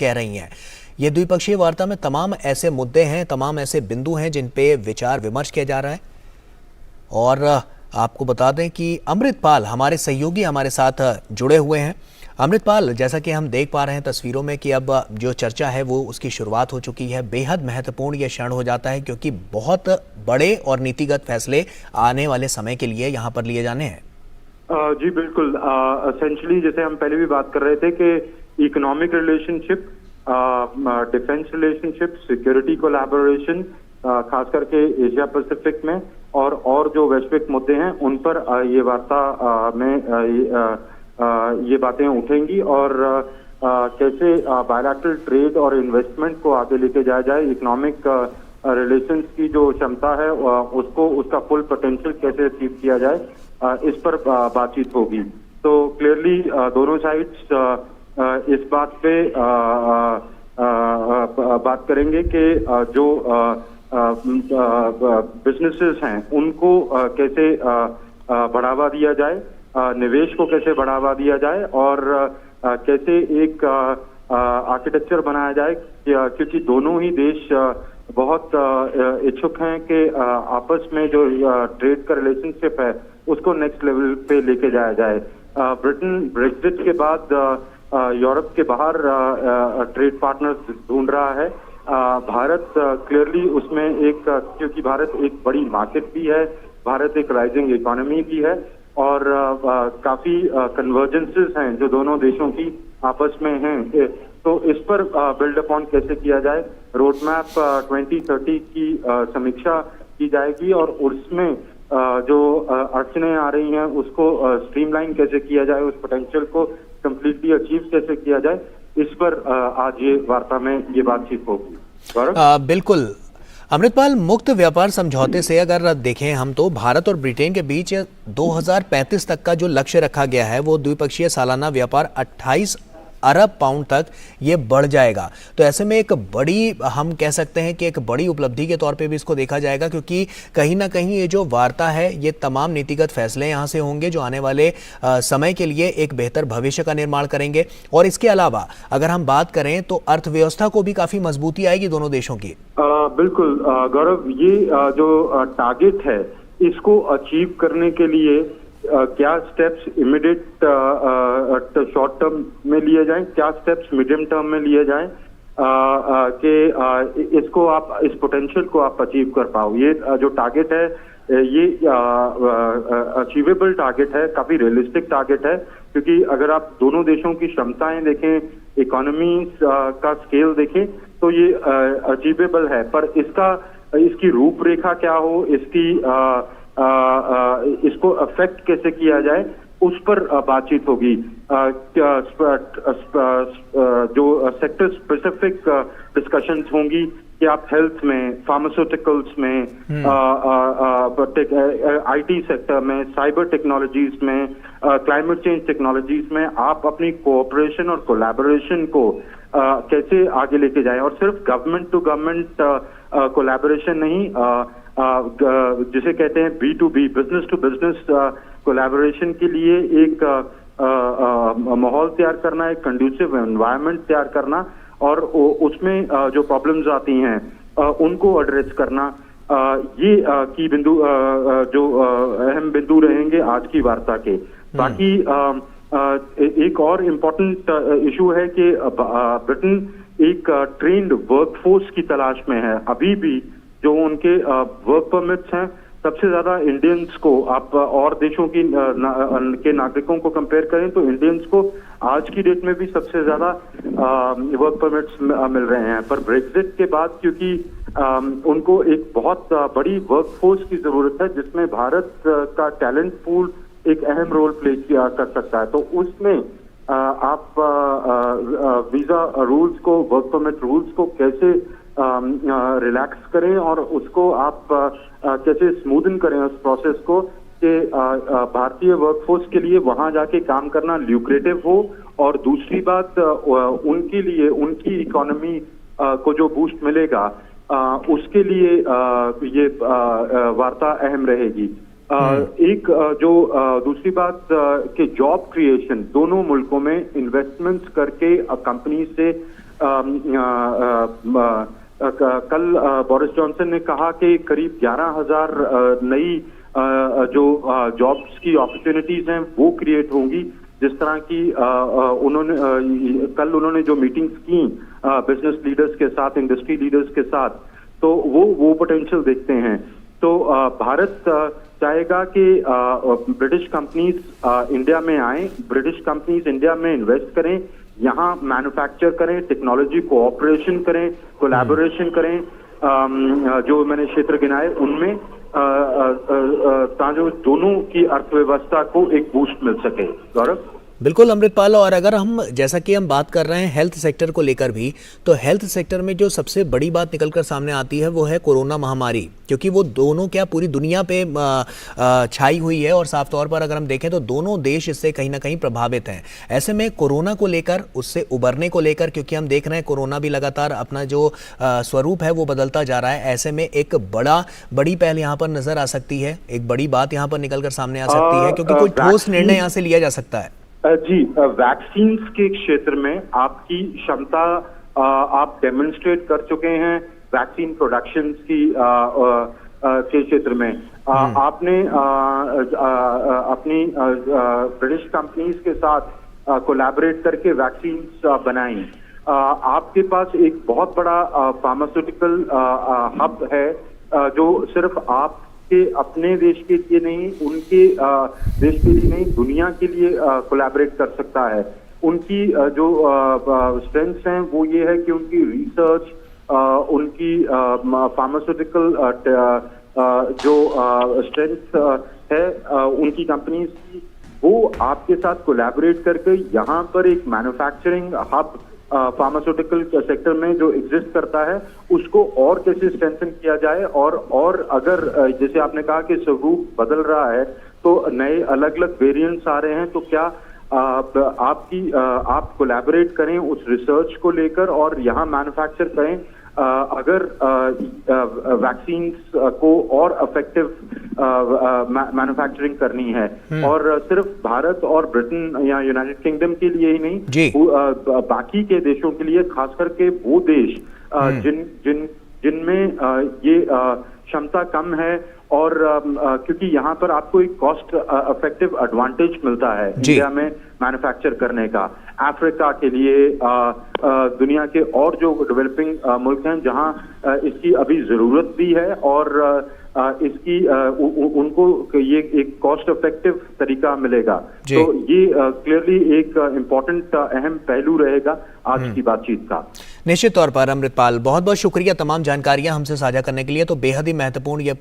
कह रही हैं। ये द्विपक्षीय वार्ता में तमाम ऐसे मुद्दे हैं, तमाम ऐसे बिंदु हैं जिन पे विचार विमर्श किया जा रहा है। और आपको बता दें कि अमृतपाल हमारे सहयोगी हमारे साथ जुड़े हुए हैं। अमृतपाल, जैसा कि हम देख पा रहे हैं तस्वीरों में कि अब जो चर्चा है वो उसकी शुरुआत हो चुकी है। बेहद महत्वपूर्ण ये क्षण हो जाता है क्योंकि बहुत बड़े और नीतिगत फैसले आने वाले समय के लिए यहाँ पर लिए जाने हैं। जी बिल्कुल। एसेंशियली जैसे हम पहले भी बात कर रहे थे कि economic relationship, defence relationship, security collaboration, खास करके एशिया पैसिफिक में और जो वैश्विक मुद्दे हैं उन पर ये वार्ता में ये बातें उठेंगी और कैसे बायलैटरल ट्रेड और इन्वेस्टमेंट को आगे लेके जाया जाए, इकोनॉमिक रिलेशंस की जो क्षमता है उसको उसका फुल पोटेंशियल कैसे अचीव किया जाए, इस पर बातचीत होगी। तो क्लियरली दोनों साइड्स इस बात पे बात करेंगे कि जो बिजनेसेस हैं उनको कैसे बढ़ावा दिया जाए, निवेश को कैसे बढ़ावा दिया जाए और कैसे एक आर्किटेक्चर बनाया जाए, क्योंकि दोनों ही देश बहुत इच्छुक हैं कि आपस में जो ट्रेड का रिलेशनशिप है उसको नेक्स्ट लेवल पे लेके जाया जाए। ब्रिटेन ब्रेक्जिट के बाद यूरोप के बाहर ट्रेड पार्टनर्स ढूंढ रहा है। भारत क्लियरली उसमें एक, क्योंकि भारत एक बड़ी मार्केट भी है, भारत एक राइजिंग इकोनॉमी भी है और काफी कन्वर्जेंसेस हैं जो दोनों देशों की आपस में हैं। तो इस पर बिल्ड अपॉन कैसे किया जाए, रोड मैप 2030 की समीक्षा की जाएगी और उसमें जो अड़चनें आ रही हैं उसको स्ट्रीमलाइन कैसे किया जाए, उस पोटेंशियल को कंप्लीटली अचीव कैसे किया जाए, इस पर आज ये वार्ता में ये बातचीत होगी। बिल्कुल अमृतपाल, मुक्त व्यापार समझौते से अगर देखें हम तो भारत और ब्रिटेन के बीच 2035 तक का जो लक्ष्य रखा गया है वो द्विपक्षीय सालाना व्यापार 28 अरब पाउंड तक ये बढ़ जाएगा। तो ऐसे में एक बड़ी, हम कह सकते हैं कि एक बड़ी उपलब्धि के तौर पे भी इसको देखा जाएगा, क्योंकि कहीं ना कहीं ये जो वार्ता है ये तमाम नीतिगत फैसले यहाँ से होंगे जो आने वाले समय के लिए एक बेहतर भविष्य का निर्माण करेंगे। और इसके अलावा अगर हम बात करें तो अर्थव्यवस्था को भी काफी मजबूती आएगी दोनों देशों की। बिल्कुल गौरव, ये जो टारगेट है इसको अचीव करने के लिए क्या स्टेप्स इमीडिएट शॉर्ट टर्म में लिए जाएं, क्या स्टेप्स मीडियम टर्म में लिए जाएं कि इसको आप, इस पोटेंशियल को आप अचीव कर पाओ। ये जो टारगेट है ये अचीवेबल टारगेट है, काफी रियलिस्टिक टारगेट है, क्योंकि अगर आप दोनों देशों की क्षमताएं देखें, इकोनॉमी का स्केल देखें तो ये अचीवेबल है। पर इसकी रूपरेखा क्या हो, इसको अफेक्ट कैसे किया जाए, उस पर बातचीत होगी। जो सेक्टर स्पेसिफिक डिस्कशंस होंगी कि आप हेल्थ में, फार्मास्यूटिकल्स में, आईटी सेक्टर में, साइबर टेक्नोलॉजीज में, क्लाइमेट चेंज टेक्नोलॉजीज में आप अपनी कोऑपरेशन और कोलैबोरेशन को कैसे आगे लेके जाएं। और सिर्फ गवर्नमेंट टू गवर्नमेंट कोलैबोरेशन नहीं, जिसे कहते हैं B2B, business to business collaboration के लिए एक माहौल तैयार करना, एक कंड्यूसिव एनवायरनमेंट तैयार करना और उसमें जो प्रॉब्लम्स आती हैं उनको एड्रेस करना, ये की बिंदु जो अहम बिंदु रहेंगे आज की वार्ता के। बाकी एक और इम्पोर्टेंट इशू है कि ब्रिटेन एक ट्रेन्ड वर्कफोर्स की तलाश में है। अभी भी जो उनके वर्क परमिट्स हैं, सबसे ज्यादा इंडियंस को, आप और देशों की के नागरिकों को कंपेयर करें तो इंडियंस को आज की डेट में भी सबसे ज्यादा वर्क परमिट्स मिल रहे हैं। पर ब्रेक्जिट के बाद क्योंकि उनको एक बहुत बड़ी वर्कफोर्स की जरूरत है जिसमें भारत का टैलेंट पूल एक अहम रोल प्ले कर सकता है, तो उसमें आप वीजा रूल्स को, वर्क परमिट रूल्स को कैसे रिलैक्स करें और उसको आप कैसे स्मूदन करें उस प्रोसेस को कि भारतीय वर्कफोर्स के लिए वहां जाके काम करना ल्यूक्रेटिव हो। और दूसरी बात, उनके लिए, उनकी इकोनॉमी को जो बूस्ट मिलेगा उसके लिए ये वार्ता अहम रहेगी। एक जो दूसरी बात कि जॉब क्रिएशन, दोनों मुल्कों में इन्वेस्टमेंट्स करके कंपनी से कल बोरिस जॉनसन ने कहा कि करीब 11,000 नई जो जॉब्स की अपॉर्चुनिटीज हैं वो क्रिएट होंगी। जिस तरह की उन्होंने जो मीटिंग्स की बिजनेस लीडर्स के साथ, इंडस्ट्री लीडर्स के साथ, तो वो पोटेंशियल देखते हैं। तो भारत चाहेगा कि ब्रिटिश कंपनीज इंडिया में आए, ब्रिटिश कंपनीज इंडिया में इन्वेस्ट करें, यहाँ मैन्युफैक्चर करें, टेक्नोलॉजी कोऑपरेशन करें, कोलैबोरेशन करें, जो मैंने क्षेत्र गिनाए उनमें, ताकि दोनों की अर्थव्यवस्था को एक बूस्ट मिल सके। गौरव। बिल्कुल अमृतपाल, और अगर हम जैसा कि हम बात कर रहे हैं हेल्थ सेक्टर को लेकर भी, तो हेल्थ सेक्टर में जो सबसे बड़ी बात निकलकर सामने आती है वो है कोरोना महामारी, क्योंकि वो दोनों क्या पूरी दुनिया पे छाई हुई है और साफ तौर पर अगर हम देखें तो दोनों देश इससे कहीं ना कहीं प्रभावित हैं। ऐसे में कोरोना को लेकर, उससे उबरने को लेकर, क्योंकि हम देख रहे हैं कोरोना भी लगातार अपना जो स्वरूप है वो बदलता जा रहा है, ऐसे में एक बड़ी पहल यहाँ पर नजर आ सकती है, एक बड़ी बात यहाँ पर निकल कर सामने आ सकती है, क्योंकि कोई ठोस निर्णय यहाँ से लिया जा सकता है। जी, वैक्सीन्स के क्षेत्र में आपकी क्षमता आप डेमोन्स्ट्रेट कर चुके हैं। वैक्सीन प्रोडक्शन की के क्षेत्र में आपने अपनी ब्रिटिश कंपनीज के साथ कोलैबोरेट करके वैक्सीन्स बनाई। आपके पास एक बहुत बड़ा फार्मास्यूटिकल हब है, जो सिर्फ आप के अपने देश के लिए नहीं, उनके देश के लिए नहीं, दुनिया के लिए कोलैबोरेट कर सकता है। उनकी जो स्ट्रेंथ्स हैं वो ये है कि उनकी रिसर्च, उनकी फार्मास्यूटिकल जो स्ट्रेंथ है उनकी कंपनीज की, वो आपके साथ कोलैबोरेट करके यहाँ पर एक मैन्युफैक्चरिंग हब फार्मास्यूटिकल सेक्टर में जो एग्जिस्ट करता है उसको और कैसे स्ट्रेंथन किया जाए। और अगर जैसे आपने कहा कि स्वरूप बदल रहा है, तो नए अलग अलग वेरिएंट्स आ रहे हैं, तो क्या आप कोलैबोरेट करें उस रिसर्च को लेकर और यहाँ मैन्युफैक्चर करें। अगर वैक्सीन्स को और इफेक्टिव मैन्युफैक्चरिंग करनी है, और सिर्फ भारत और ब्रिटेन या यूनाइटेड किंगडम के लिए ही नहीं, बाकी के देशों के लिए, खास करके वो देश जिनमें ये क्षमता कम है, और क्योंकि यहाँ पर आपको एक कॉस्ट इफेक्टिव एडवांटेज मिलता है इंडिया में मैन्युफैक्चर करने का। अफ्रीका के लिए, दुनिया के और जो डेवलपिंग मुल्क हैं जहाँ इसकी अभी जरूरत भी है, और इसकी उनको ये एक कॉस्ट इफेक्टिव तरीका मिलेगा। तो ये क्लियरली एक इम्पोर्टेंट अहम पहलू रहेगा आज की बातचीत का। निश्चित तौर पर अमृतपाल, बहुत बहुत शुक्रिया तमाम जानकारियां हमसे साझा करने के लिए। तो बेहद ही महत्वपूर्ण ये